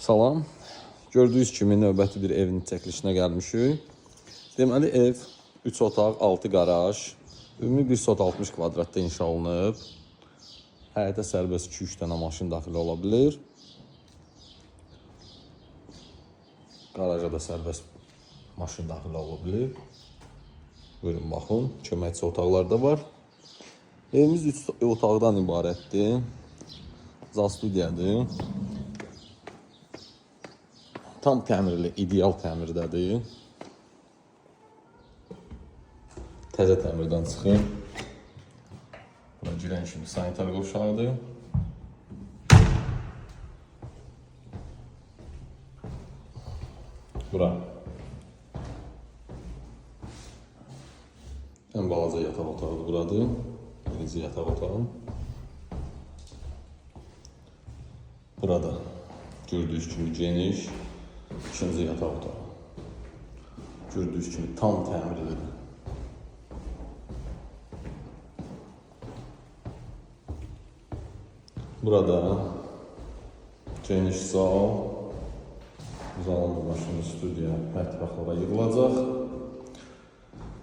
Salam. Gördüyünüz kimi növbəti bir evin çəkilişinə gəlmişik. Deməli ev 3 otaq, 6 qaraj, ümumi 1 sot 60 kvadratda inşa olunub. Həyətə sərbəst 2-3 dənə maşın daxil ola bilir. Qaraja da sərbəst maşın daxil ola bilir. Buyurun baxın, köməkçi otaqlar da var. Evimiz 3 otaqdan ibarətdir. Zal studiyadır. Tam təmirli, ideal təmirdədir. Təzə təmirdən çıxır. Bura girən kimi sanitar qovşağıdır. Bura ən balaca yataq otağı buradır. Birinci yataq otağı. Burada gördüyünüz kimi geniş ikinci yataq otağı. Gördüyünüz kimi tam təmirlidir. Burada geniş zal, zalın başında studiya, mətbəxlara yığılacaq.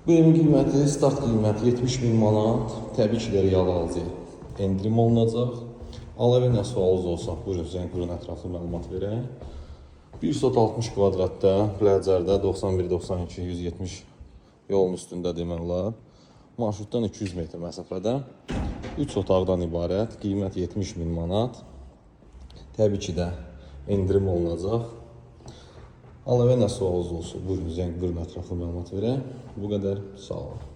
Bu evin qiyməti, start qiyməti 70.000 manat. Təbii ki, real alıcı endirim olunacaq. Əlavə nə sualınız olsa, buyurun sizə qurun ətraflı məlumat verək. 1 sot 60 kvadratda, Ləcərdə 91-92-170 yolun üstündə demək olar. Marşrutdan 200 metr məsafədə. 3 otaqdan ibarət, qiymət 70.000 manat. Təbii ki də endirim olunacaq. Əlavə nə sualınız olsa, buyurun sizə qurun ətraflı məlumat verək. Bu qədər, sağ olun.